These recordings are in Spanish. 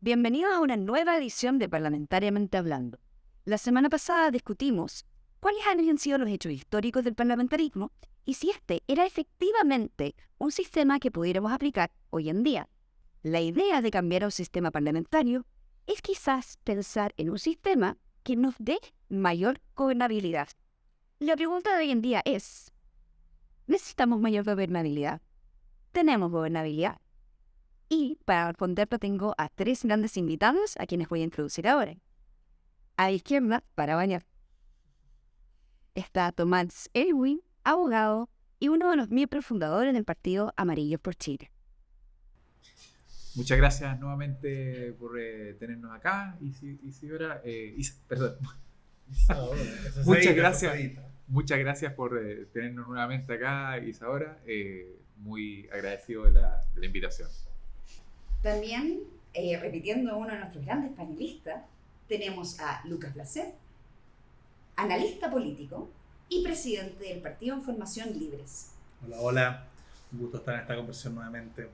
Bienvenidos a una nueva edición de Parlamentariamente Hablando. La semana pasada discutimos cuáles habían sido los hechos históricos del parlamentarismo y si este era efectivamente un sistema que pudiéramos aplicar hoy en día. La idea de cambiar a un sistema parlamentario es quizás pensar en un sistema que nos dé mayor gobernabilidad. La pregunta de hoy en día es, ¿necesitamos mayor gobernabilidad? ¿Tenemos gobernabilidad? Y para responderlo tengo a tres grandes invitados a quienes voy a introducir ahora. A la izquierda, para bañar, está Tomás Elwin, abogado y uno de los miembros fundadores del partido Amarillos por Chile. Muchas gracias nuevamente por tenernos acá. Isidora, perdón. Muchas gracias por tenernos nuevamente acá, Isadora. Muy agradecido de la invitación. También, repitiendo uno de nuestros grandes panelistas, tenemos a Lucas Blaset, analista político y presidente del Partido Información Libres. Hola, un gusto estar en esta conversación nuevamente.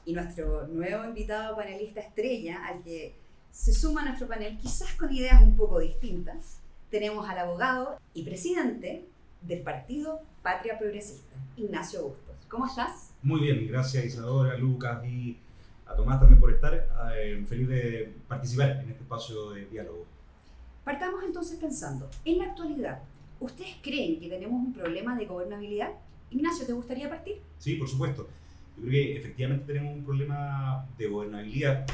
Y nuestro nuevo invitado panelista estrella, al que se suma a nuestro panel quizás con ideas un poco distintas, tenemos al abogado y presidente del Partido Patria Progresista, Ignacio Bustos. ¿Cómo estás? Muy bien, gracias Isadora, Lucas y a Tomás también por estar. Feliz de participar en este espacio de diálogo. Partamos entonces pensando, en la actualidad, ¿ustedes creen que tenemos un problema de gobernabilidad? Ignacio, ¿te gustaría partir? Sí, por supuesto. Yo creo que efectivamente tenemos un problema de gobernabilidad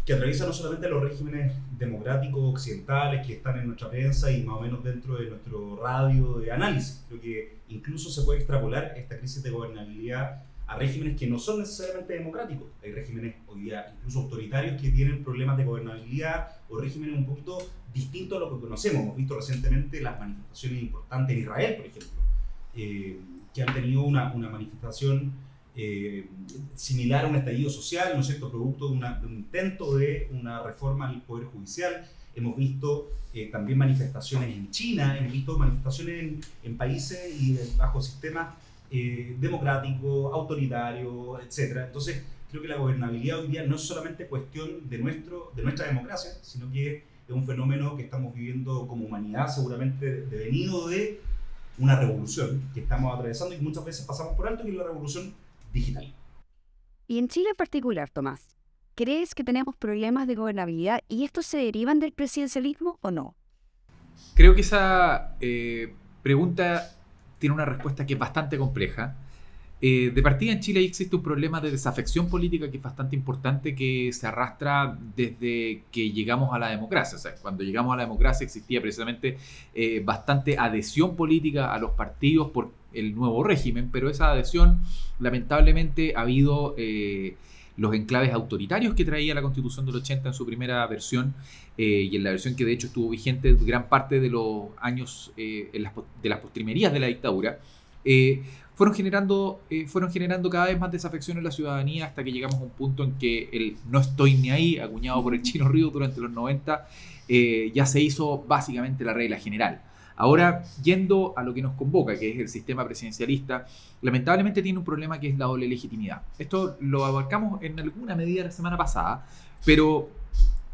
que atraviesa no solamente los regímenes democráticos occidentales que están en nuestra prensa y más o menos dentro de nuestro radio de análisis. Creo que incluso se puede extrapolar esta crisis de gobernabilidad a regímenes que no son necesariamente democráticos. Hay regímenes hoy día incluso autoritarios que tienen problemas de gobernabilidad o regímenes un poquito distintos a lo que conocemos. Hemos visto recientemente las manifestaciones importantes en Israel, por ejemplo, que han tenido una manifestación similar a un estallido social, ¿no es cierto?, producto de un intento de una reforma al Poder Judicial. Hemos visto también manifestaciones en China, hemos visto manifestaciones en países y bajo sistemas democráticos, autoritarios, etc. Entonces, creo que la gobernabilidad hoy día no es solamente cuestión de nuestra democracia, sino que es un fenómeno que estamos viviendo como humanidad, seguramente devenido de una revolución que estamos atravesando y que muchas veces pasamos por alto, que es la revolución digital. Y en Chile en particular, Tomás, ¿crees que tenemos problemas de gobernabilidad y estos se derivan del presidencialismo o no? Creo que esa pregunta tiene una respuesta que es bastante compleja. De partida en Chile existe un problema de desafección política que es bastante importante, que se arrastra desde que llegamos a la democracia. O sea, cuando llegamos a la democracia existía precisamente bastante adhesión política a los partidos por el nuevo régimen, pero esa adhesión lamentablemente ha habido los enclaves autoritarios que traía la Constitución del 80 en su primera versión y en la versión que de hecho estuvo vigente gran parte de los años de las postrimerías de la dictadura. Fueron generando cada vez más desafección en la ciudadanía hasta que llegamos a un punto en que el "no estoy ni ahí", acuñado por el Chino Ríos durante los 90, ya se hizo básicamente la regla general. Ahora, yendo a lo que nos convoca, que es el sistema presidencialista, lamentablemente tiene un problema que es la doble legitimidad. Esto lo abarcamos en alguna medida la semana pasada, pero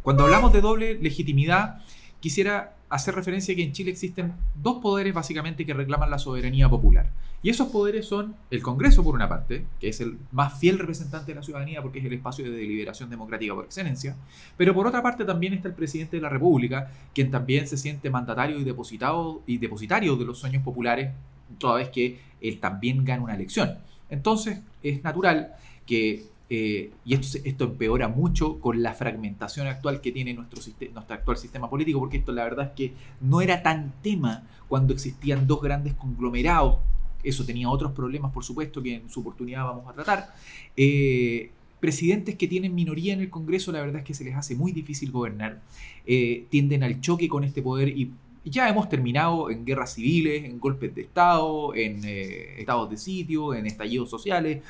cuando hablamos de doble legitimidad, quisiera hacer referencia a que en Chile existen dos poderes básicamente que reclaman la soberanía popular. Y esos poderes son el Congreso, por una parte, que es el más fiel representante de la ciudadanía porque es el espacio de deliberación democrática por excelencia, pero por otra parte también está el presidente de la República, quien también se siente mandatario y depositario de los sueños populares, toda vez que él también gana una elección. Entonces, es natural que y esto empeora mucho con la fragmentación actual que tiene nuestro actual sistema político, porque esto la verdad es que no era tan tema cuando existían dos grandes conglomerados. Eso tenía otros problemas, por supuesto, que en su oportunidad vamos a tratar. Presidentes que tienen minoría en el Congreso, la verdad es que se les hace muy difícil gobernar. Tienden al choque con este poder y ya hemos terminado en guerras civiles, en golpes de Estado, en estados de sitio, en estallidos sociales.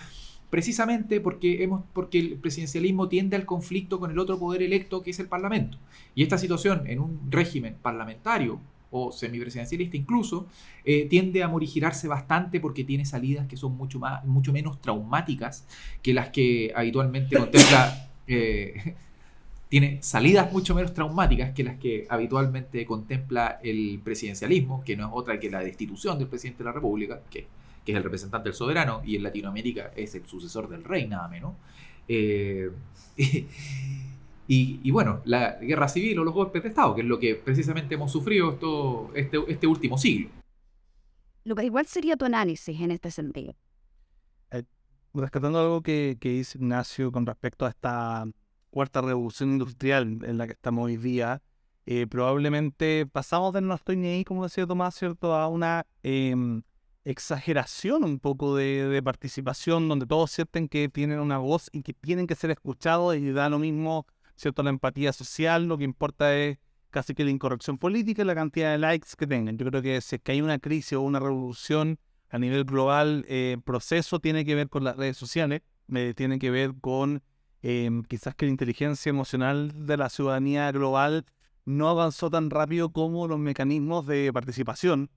Precisamente porque el presidencialismo tiende al conflicto con el otro poder electo, que es el Parlamento. Y esta situación en un régimen parlamentario o semipresidencialista incluso, tiende a morigirarse bastante porque tiene salidas que son mucho menos traumáticas que las que habitualmente contempla. Tiene salidas mucho menos traumáticas que las que habitualmente contempla el presidencialismo, que no es otra que la destitución del presidente de la República, que es el representante del soberano, y en Latinoamérica es el sucesor del rey, nada menos. Y bueno, la guerra civil o los golpes de Estado, que es lo que precisamente hemos sufrido este último siglo. Lucas, igual sería tu análisis en este sentido. Rescatando algo que dice Ignacio con respecto a esta cuarta revolución industrial en la que estamos hoy día, probablemente pasamos del no estoy ni ahí, como decía Tomás, ¿cierto?, a una exageración un poco de participación, donde todos sienten que tienen una voz y que tienen que ser escuchados, y da lo mismo, ¿cierto?, la empatía social. Lo que importa es casi que la incorrección política y la cantidad de likes que tengan. Yo creo que si es que hay una crisis o una revolución a nivel global, proceso tiene que ver con las redes sociales, tiene que ver con quizás que la inteligencia emocional de la ciudadanía global no avanzó tan rápido como los mecanismos de participación.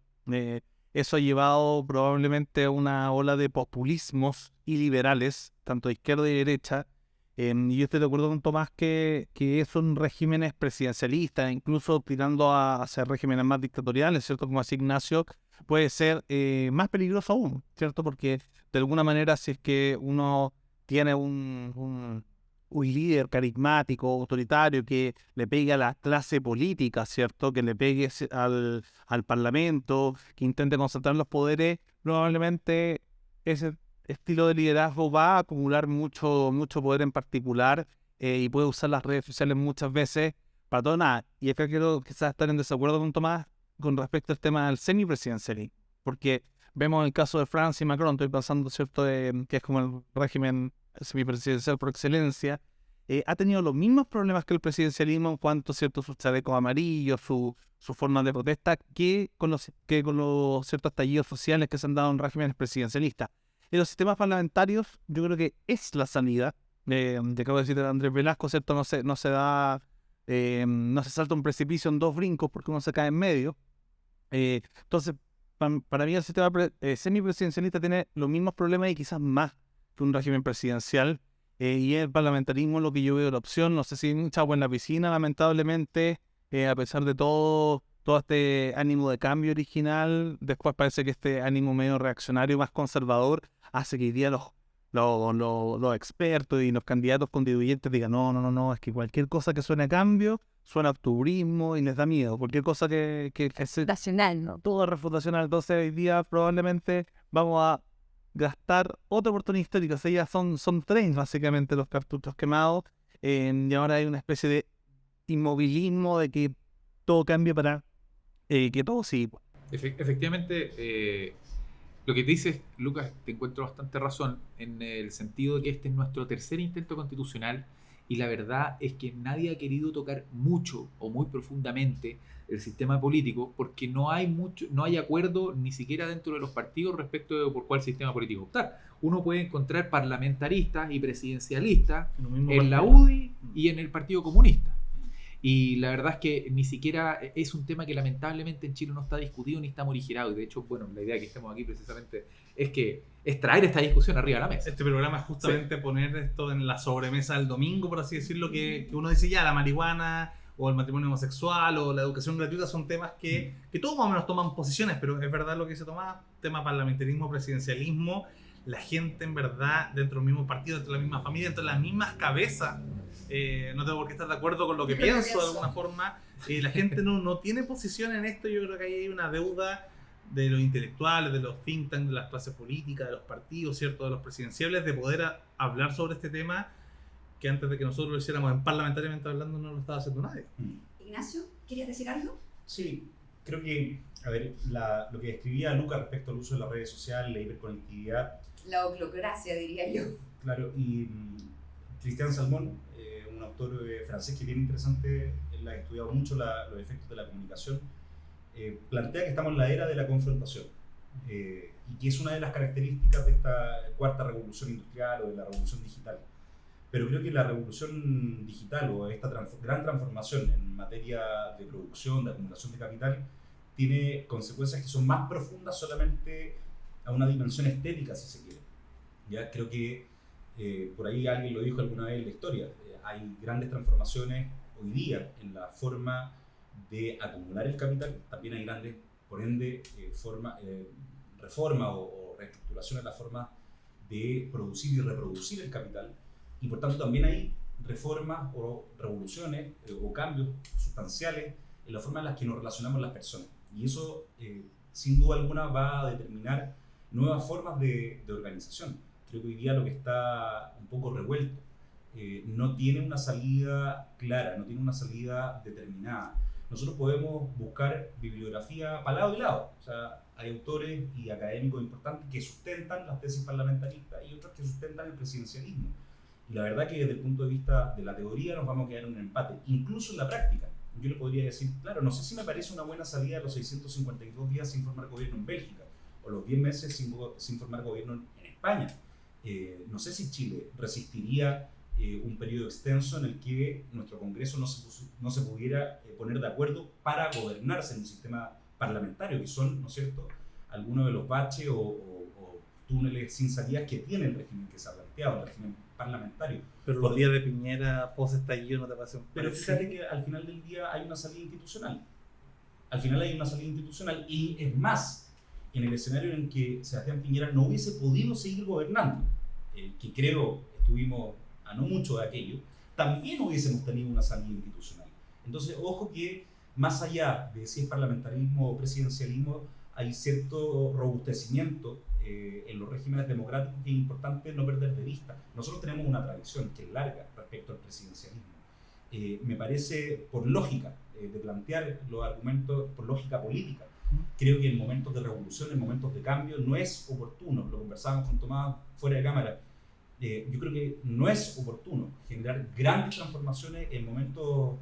Eso ha llevado probablemente a una ola de populismos y liberales, tanto de izquierda y derecha. Y yo estoy de acuerdo con Tomás que son regímenes presidencialistas, incluso tirando a ser regímenes más dictatoriales, ¿cierto? Como así Ignacio, puede ser más peligroso aún, ¿cierto? Porque de alguna manera, si es que uno tiene un líder carismático, autoritario, que le pegue a la clase política, ¿cierto?, que le pegue al parlamento, que intente concentrar los poderes, probablemente ese estilo de liderazgo va a acumular mucho poder en particular, y puede usar las redes sociales muchas veces para todo nada. Y acá quiero quizás estar en desacuerdo con Tomás con respecto al tema del semipresidencialismo, porque vemos el caso de Francia y Macron, estoy pensando, ¿cierto?, que es como el régimen semipresidencial por excelencia. Ha tenido los mismos problemas que el presidencialismo en cuanto, ¿cierto?, sus chalecos amarillos, su forma de protesta, que con los ciertos estallidos sociales que se han dado en regímenes presidencialistas. En los sistemas parlamentarios, yo creo que es la salida. Te acabo de decir a Andrés Velasco, ¿cierto?, no se salta un precipicio en 2 brincos porque uno se cae en medio. Entonces, para mí el sistema semipresidencialista tiene los mismos problemas y quizás más que un régimen presidencial, y el parlamentarismo lo que yo veo de la opción. No sé si hay mucha agua en la piscina, lamentablemente, a pesar de todo este ánimo de cambio original. Después parece que este ánimo medio reaccionario, más conservador, hace que hoy día los expertos y los candidatos constituyentes digan no, es que cualquier cosa que suene a cambio suena a octubrismo y les da miedo. Cualquier cosa que es Nacional, ¿no? todo es refutacional. Entonces hoy día probablemente vamos a gastar otra oportunidad histórica. O sea, ya son 3 básicamente los cartuchos quemados, y ahora hay una especie de inmovilismo de que todo cambie para que todo siga. Efectivamente, lo que dices, Lucas, te encuentro bastante razón en el sentido de que este es nuestro tercer intento constitucional, y la verdad es que nadie ha querido tocar mucho o muy profundamente el sistema político porque no hay acuerdo ni siquiera dentro de los partidos respecto de por cuál sistema político optar. Uno puede encontrar parlamentaristas y presidencialistas en la UDI y en el Partido Comunista. Y la verdad es que ni siquiera es un tema que lamentablemente en Chile no está discutido ni está morigerado. Y de hecho, bueno, la idea de que estemos aquí precisamente es traer esta discusión arriba de la mesa. Este programa es justamente poner esto en la sobremesa del domingo, por así decirlo, que uno dice ya, la marihuana o el matrimonio homosexual o la educación gratuita son temas que todos más o menos toman posiciones, pero es verdad lo que dice Tomás, tema parlamentarismo, presidencialismo, la gente en verdad dentro del mismo partido, dentro de la misma familia, dentro de las mismas cabezas, no tengo por qué estar de acuerdo con lo que pienso de alguna forma, la gente no tiene posición en esto. Yo creo que ahí hay una deuda de los intelectuales, de los think tanks, de las clases políticas, de los partidos, ¿cierto?, de los presidenciables, de poder hablar sobre este tema que antes de que nosotros lo hiciéramos en parlamentariamente hablando no lo estaba haciendo nadie. Ignacio, ¿querías decir algo? Sí, creo que, a ver, lo que describía Luca respecto al uso de las redes sociales, la hiperconectividad. La oclocracia, diría yo. Claro, y Christian Salmon, un autor francés que es bien interesante, él ha estudiado mucho los efectos de la comunicación, plantea que estamos en la era de la confrontación, y que es una de las características de esta cuarta revolución industrial o de la revolución digital. Pero creo que la revolución digital o esta gran transformación en materia de producción, de acumulación de capital, tiene consecuencias que son más profundas solamente a una dimensión estética, si se quiere. Ya creo que por ahí alguien lo dijo alguna vez en la historia, hay grandes transformaciones hoy día en la forma de acumular el capital, también hay grandes, por ende, reforma o reestructuración en la forma de producir y reproducir el capital, y por tanto también hay reformas o revoluciones o cambios sustanciales en la forma en la que nos relacionamos las personas, y eso sin duda alguna va a determinar nuevas formas de organización. Creo que hoy día lo que está un poco revuelto no tiene una salida clara, no tiene una salida determinada. Nosotros podemos buscar bibliografía para lado y lado. O sea, hay autores y académicos importantes que sustentan las tesis parlamentaristas y otros que sustentan el presidencialismo. Y la verdad que desde el punto de vista de la teoría nos vamos a quedar en un empate. Incluso en la práctica, yo le podría decir, claro, no sé si me parece una buena salida los 652 días sin formar gobierno en Bélgica, o los 10 meses sin formar gobierno en España. No sé si Chile resistiría un periodo extenso en el que nuestro Congreso no se pudiera poner de acuerdo para gobernarse en un sistema parlamentario, que son, ¿no es cierto?, algunos de los baches o túneles sin salidas que tiene el régimen que se ha planteado, el régimen parlamentario. Pero los días de Piñera post-estallido no te parecen. Pero fíjate que al final del día hay una salida institucional. Al final hay una salida institucional, y es más, en el escenario en que Sebastián Piñera no hubiese podido seguir gobernando, que creo estuvimos a no mucho de aquello, también hubiésemos tenido una salida institucional. Entonces, ojo que más allá de si es parlamentarismo o presidencialismo, hay cierto robustecimiento en los regímenes democráticos que es importante no perder de vista. Nosotros tenemos una tradición que es larga respecto al presidencialismo. Me parece, por lógica de plantear los argumentos, por lógica política, creo que en momentos de revolución, en momentos de cambio, no es oportuno, lo conversábamos con Tomás fuera de cámara, yo creo que no es oportuno generar grandes transformaciones en momentos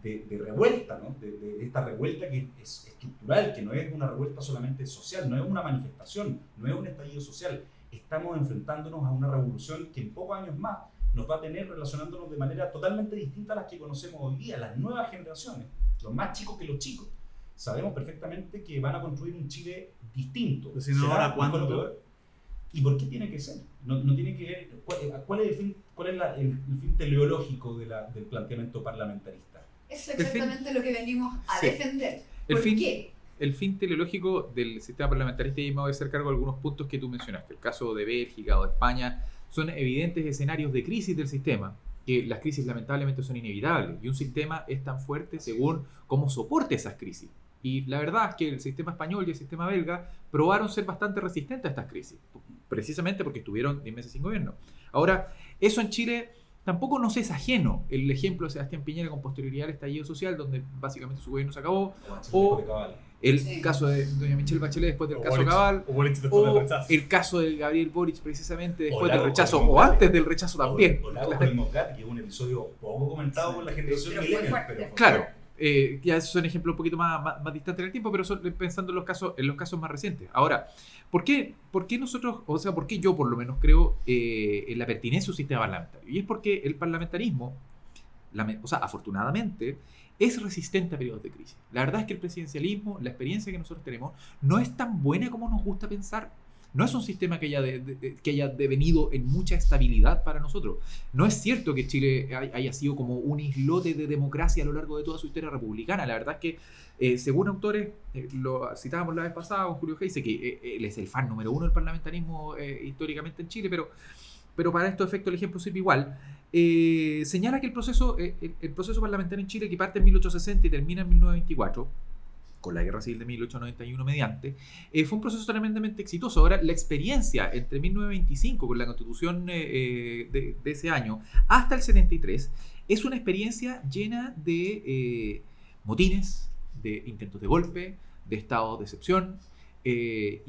de revuelta, ¿no? de esta revuelta que es estructural, que no es una revuelta solamente social, no es una manifestación, no es un estallido social. Estamos enfrentándonos a una revolución que en pocos años más nos va a tener relacionándonos de manera totalmente distinta a las que conocemos hoy día. Las nuevas generaciones, los más chicos que los chicos, sabemos perfectamente que van a construir un Chile distinto. Pues si no, ahora, ¿cuándo? ¿Y por qué tiene que ser? No tiene que ver. ¿Cuál es el fin teleológico del planteamiento parlamentarista? Es exactamente lo que venimos a defender. ¿Por qué? El fin teleológico del sistema parlamentarista, y me voy a hacer cargo de algunos puntos que tú mencionaste. El caso de Bélgica o de España son evidentes escenarios de crisis del sistema. Que las crisis lamentablemente son inevitables, y un sistema es tan fuerte según cómo soporte esas crisis. Y la verdad es que el sistema español y el sistema belga probaron ser bastante resistentes a estas crisis, precisamente porque estuvieron 10 meses sin gobierno. Ahora, eso en Chile tampoco nos es ajeno. El ejemplo de Sebastián Piñera con posterioridad al estallido social, donde básicamente su gobierno se acabó, o el caso de doña Michelle Bachelet después del caso Cabal, o el caso de Gabriel Boric precisamente después del rechazo, o antes del rechazo también. O la Democrática, que es un episodio poco comentado por la generación millennial. Claro. Ya esos son ejemplos un poquito más distantes en el tiempo, pero son pensando en los casos más recientes. Ahora, ¿por qué nosotros, o sea, por qué yo por lo menos creo en la pertinencia de un sistema parlamentario? Y es porque el parlamentarismo, o sea, afortunadamente, es resistente a periodos de crisis. La verdad es que el presidencialismo, la experiencia que nosotros tenemos, no es tan buena como nos gusta pensar. No es un sistema que haya devenido en mucha estabilidad para nosotros. No es cierto que Chile haya sido como un islote de democracia a lo largo de toda su historia republicana. La verdad es que, según autores, lo citábamos la vez pasada con Julio Geise, que él es el fan número 1 del parlamentarismo históricamente en Chile, pero para estos efectos el ejemplo sirve igual. Señala que el proceso parlamentario en Chile, que parte en 1860 y termina en 1924, con la Guerra Civil de 1891 mediante, fue un proceso tremendamente exitoso. Ahora, la experiencia entre 1925, con la Constitución de ese año, hasta el 73, es una experiencia llena de motines, de intentos de golpe, de estados de excepción, y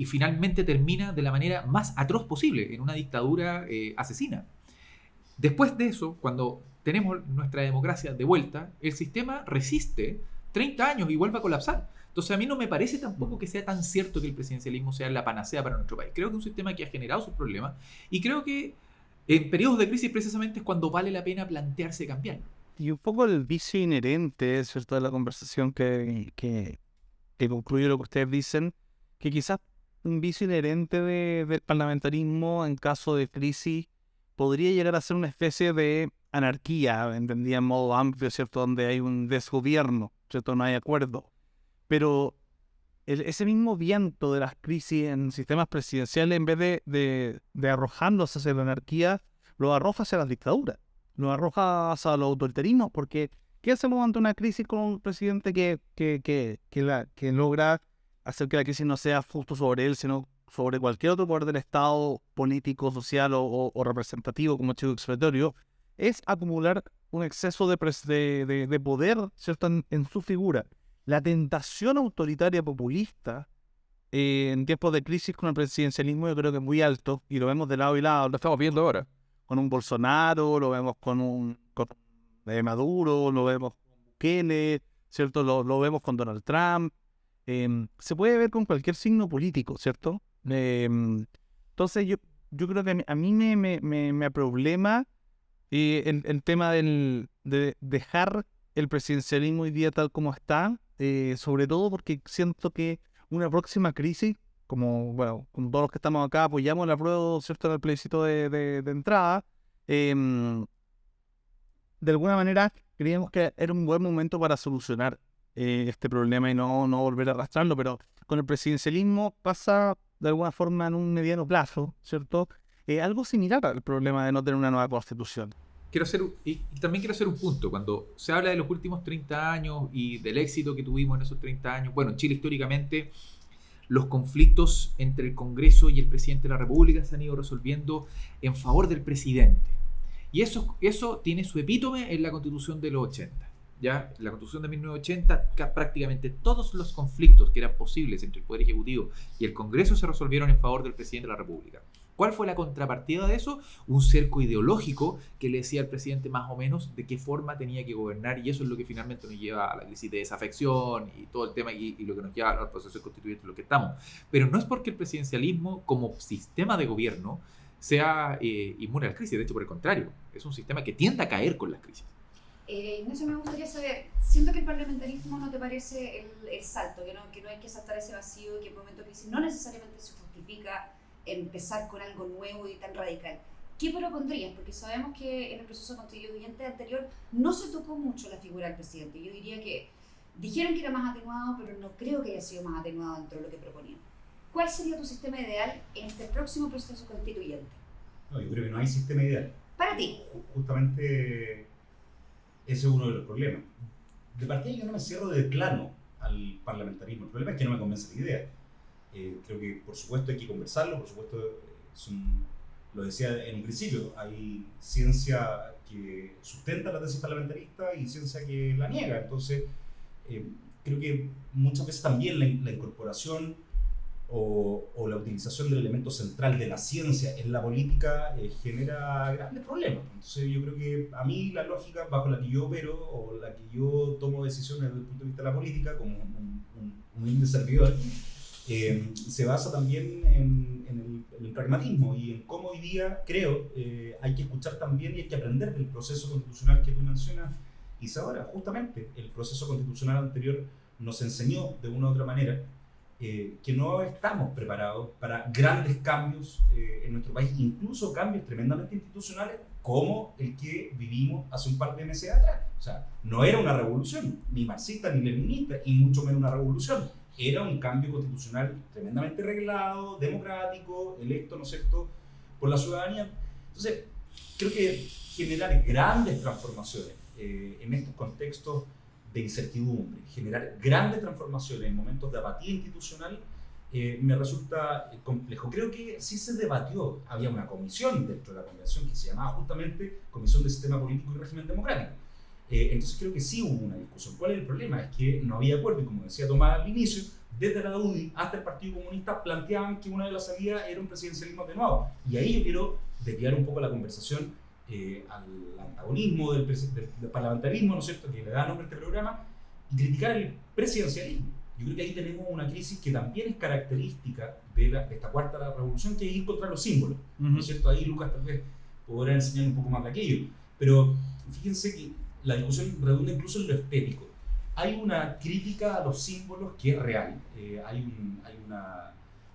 finalmente termina de la manera más atroz posible, en una dictadura asesina. Después de eso, cuando tenemos nuestra democracia de vuelta, el sistema resiste 30 años y vuelve a colapsar. Entonces a mí no me parece tampoco que sea tan cierto que el presidencialismo sea la panacea para nuestro país. Creo que es un sistema que ha generado sus problemas, y creo que en periodos de crisis precisamente es cuando vale la pena plantearse cambiarlo. Y un poco el vicio inherente, ¿cierto?, de la conversación que concluye lo que ustedes dicen, que quizás un vicio inherente del parlamentarismo en caso de crisis podría llegar a ser una especie de anarquía, entendida en modo amplio, ¿cierto?, donde hay un desgobierno, ¿cierto?, no hay acuerdo. Pero ese mismo viento de las crisis en sistemas presidenciales, en vez de arrojándose hacia la anarquía, lo arroja hacia las dictaduras, lo arroja hacia los autoritarismos, porque ¿qué hacemos ante una crisis con un presidente que logra hacer que la crisis no sea justo sobre él, sino sobre cualquier otro poder del Estado, político, social o representativo como chivo expiatorio? Es acumular un exceso de poder, ¿cierto?, en su figura. La tentación autoritaria populista en tiempos de crisis con el presidencialismo yo creo que es muy alto, y lo vemos de lado y lado. Lo estamos viendo ahora. Con un Bolsonaro, lo vemos con Maduro, lo vemos con Bukele, ¿cierto? Lo vemos con Donald Trump. Se puede ver con cualquier signo político, ¿cierto? Entonces yo creo que a mí me problema el tema de dejar el presidencialismo hoy día tal como está, sobre todo porque siento que una próxima crisis, como todos los que estamos acá apoyamos el apruebo, ¿cierto?, en el plebiscito de entrada, de alguna manera creíamos que era un buen momento para solucionar este problema y no volver a arrastrarlo, pero con el presidencialismo pasa de alguna forma en un mediano plazo, ¿cierto? Algo similar al problema de no tener una nueva constitución. Y también quiero hacer un punto. Cuando se habla de los últimos 30 años y del éxito que tuvimos en esos 30 años, bueno, en Chile históricamente los conflictos entre el Congreso y el presidente de la República se han ido resolviendo en favor del presidente. Y eso tiene su epítome en la Constitución de los 80. ¿Ya? En la Constitución de 1980, prácticamente todos los conflictos que eran posibles entre el Poder Ejecutivo y el Congreso se resolvieron en favor del presidente de la República. ¿Cuál fue la contrapartida de eso? Un cerco ideológico que le decía al presidente más o menos de qué forma tenía que gobernar, y eso es lo que finalmente nos lleva a la crisis de desafección y todo el tema y lo que nos lleva al proceso constituyente en lo que estamos. Pero no es porque el presidencialismo como sistema de gobierno sea inmune a las crisis, de hecho por el contrario, es un sistema que tiende a caer con las crisis. Ignacio, me gustaría saber, siento que el parlamentarismo no te parece el salto, que no hay que saltar ese vacío y que en momento de crisis no necesariamente se justifica empezar con algo nuevo y tan radical. ¿Qué propondrías? Porque sabemos que en el proceso constituyente anterior no se tocó mucho la figura del presidente. Yo diría que dijeron que era más atenuado, pero no creo que haya sido más atenuado dentro de lo que proponían. ¿Cuál sería tu sistema ideal en este próximo proceso constituyente? No, yo creo que no hay sistema ideal. Para ti. Justamente ese es uno de los problemas. De partida yo no me cierro de plano al parlamentarismo. El problema es que no me convence la idea. Creo que por supuesto hay que conversarlo, por supuesto lo decía en un principio, hay ciencia que sustenta la tesis parlamentarista y ciencia que la niega. Entonces creo que muchas veces también la incorporación o la utilización del elemento central de la ciencia en la política genera grandes problemas. Entonces yo creo que a mí la lógica bajo la que yo opero o la que yo tomo decisiones desde el punto de vista de la política como un humilde servidor se basa también en el pragmatismo y en cómo hoy día creo hay que escuchar también y hay que aprender del proceso constitucional que tú mencionas, Isadora. Justamente el proceso constitucional anterior nos enseñó de una u otra manera que no estamos preparados para grandes cambios en nuestro país, incluso cambios tremendamente institucionales como el que vivimos hace un par de meses atrás. O sea, no era una revolución, ni marxista ni leninista, y mucho menos una revolución. Era un cambio constitucional tremendamente reglado, democrático, electo, ¿no es cierto?, por la ciudadanía. Entonces, creo que generar grandes transformaciones en estos contextos de incertidumbre, generar grandes transformaciones en momentos de apatía institucional, me resulta complejo. Creo que sí se debatió, había una comisión dentro de la convención que se llamaba justamente Comisión de Sistema Político y Régimen Democrático. Entonces creo que sí hubo una discusión. ¿Cuál es el problema? Es que no había acuerdo, y como decía Tomás al inicio, desde la UDI hasta el Partido Comunista planteaban que una de las salidas era un presidencialismo atenuado. Y ahí yo quiero desviar un poco la conversación al antagonismo del parlamentarismo, ¿no es cierto?, que le da nombre a este programa, y criticar el presidencialismo. Yo creo que ahí tenemos una crisis que también es característica de esta cuarta revolución, que es ir contra los símbolos, ¿no es cierto? Ahí Lucas tal vez podrá enseñar un poco más de aquello. Pero fíjense que la discusión redunda incluso en lo estético. Hay una crítica a los símbolos que es real. Hay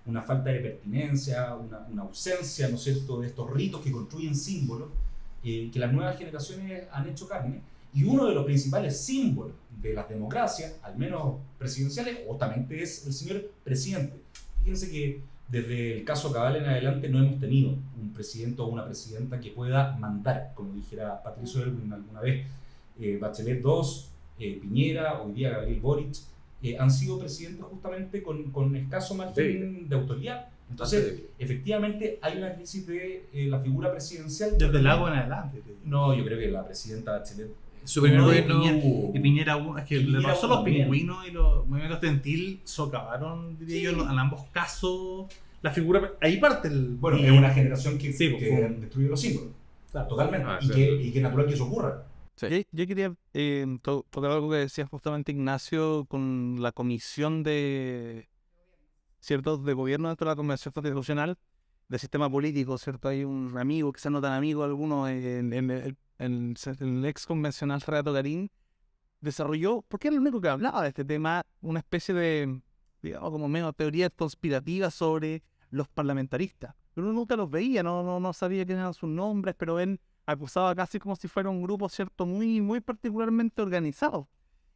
una falta de pertinencia, una ausencia, ¿no es cierto?, de estos ritos que construyen símbolos que las nuevas generaciones han hecho carne. Y uno de los principales símbolos de las democracias, al menos presidenciales, justamente es el señor presidente. Fíjense que desde el caso Cabal en adelante no hemos tenido un presidente o una presidenta que pueda mandar, como dijera Patricio Elwin alguna vez. Bachelet II, Piñera, hoy día Gabriel Boric, han sido presidentes justamente con escaso margen de autoridad. Entonces, efectivamente, hay una crisis de la figura presidencial. Desde Lago en adelante. No, yo creo que la presidenta Bachelet... Su primer gobierno... Y Piñera, es que le Piñera pasó los también. pingüinos y los movimientos estudiantil socavaron, diría yo, en ambos casos. La figura, ahí parte el... Bueno, es una generación que fue- destruye los símbolos. Claro. Totalmente. Ah, y sí. que es natural que eso ocurra. Yo quería tocar algo que decía justamente Ignacio con la comisión de ciertos de gobierno dentro de la Convención Constitucional del sistema político, ¿cierto? Hay un amigo, quizás no tan amigo alguno, en el ex convencional Renato Garín, desarrolló, porque era el único que hablaba de este tema, una especie de, digamos, como medio teoría conspirativa sobre los parlamentaristas. Pero uno nunca los veía, no sabía quiénes eran sus nombres, pero él acusaba casi como si fuera un grupo, ¿cierto?, muy particularmente organizado.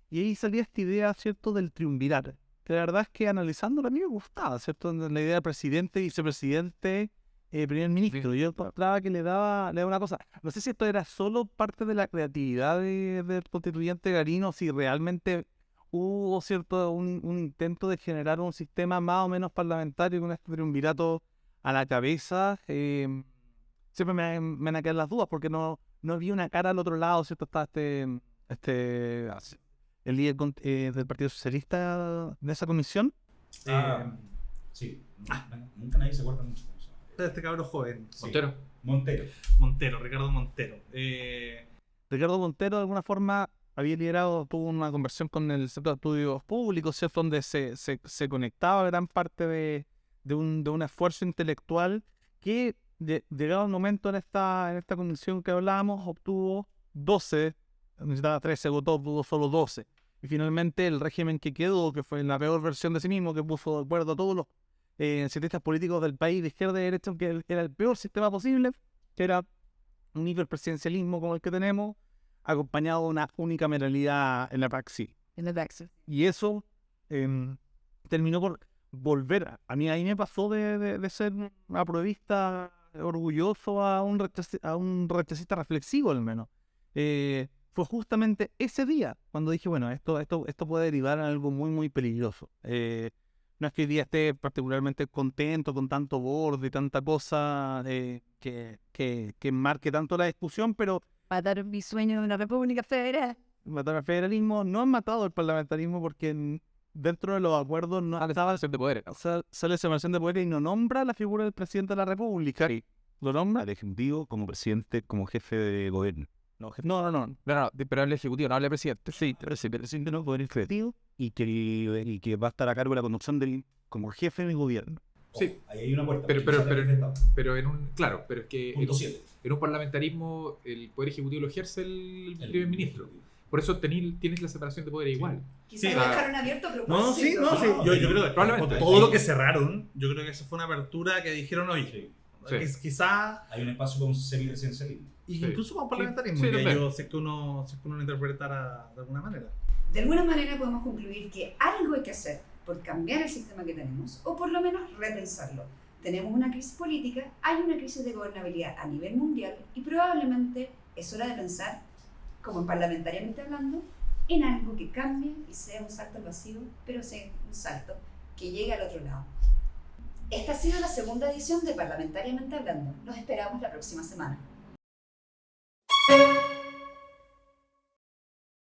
Y ahí salía esta idea, ¿cierto?, del triunvirar, que la verdad es que analizándolo a mí me gustaba, ¿cierto?, la idea de presidente, vicepresidente, primer ministro. Yo encontraba que le daba una cosa. No sé si esto era solo parte de la creatividad del constituyente Garín o si realmente hubo, ¿cierto?, un intento de generar un sistema más o menos parlamentario con este triunvirato a la cabeza. Siempre me van a quedar las dudas porque no vi una cara al otro lado, ¿cierto? Está el líder del Partido Socialista de esa comisión. Sí. Nunca nadie se acuerda mucho. Este cabrón joven. Sí. Montero. Montero. Ricardo Montero. Ricardo Montero de alguna forma había liderado, tuvo una conversión con el Centro de Estudios Públicos, ¿cierto?, donde se conectaba gran parte de un esfuerzo intelectual que, llegado el momento en esta convención que hablábamos, obtuvo 12, necesitaba 13, votó, obtuvo solo 12. Y finalmente el régimen que quedó, que fue la peor versión de sí mismo, que puso de acuerdo a todos los cientistas políticos del país, de izquierda y derecha, que era el peor sistema posible, que era un hiperpresidencialismo como el que tenemos, acompañado de una unicameralidad en la praxis. Y eso terminó por volver. A mí ahí me pasó de ser un apruebista orgulloso a un rechacista reflexivo, al menos. Fue justamente ese día cuando dije, bueno, esto puede derivar en algo muy peligroso. No es que hoy día esté particularmente contento con tanto borde y tanta cosa que marque tanto la discusión, pero Matar mi sueño de una república federal. matar al federalismo no han matado al parlamentarismo porque dentro de los acuerdos no estaba de poder. sale separación de poderes y no nombra la figura del presidente de la república. Lo nombra al ejecutivo como presidente, como jefe de gobierno. No, pero el ejecutivo, no habla del presidente. sí, pero el presidente no poder ejecutivo y que va a estar a cargo de la conducción como jefe de gobierno. Sí. Ahí hay una puerta. Pero es que Punto 7. en un parlamentarismo el poder ejecutivo lo ejerce el primer ministro. Por eso tienes la separación de poder igual. Quizás Sí, lo dejaron abierto a propósito. Yo creo que Probablemente. con todo lo que cerraron, yo creo que eso fue una apertura que dijeron hoy. Sí. Quizá, Hay un espacio para un semipresidencialismo. y incluso para un parlamentarismo, Sí, que también. yo sé que uno lo interpretara de alguna manera. De alguna manera podemos concluir que algo hay que hacer por cambiar el sistema que tenemos, o por lo menos repensarlo. Tenemos una crisis política, hay una crisis de gobernabilidad a nivel mundial y probablemente es hora de pensar, como parlamentariamente hablando, en algo que cambie y sea un salto al vacío, pero sea un salto que llegue al otro lado. Esta ha sido la segunda edición de Parlamentariamente Hablando. Los esperamos la próxima semana.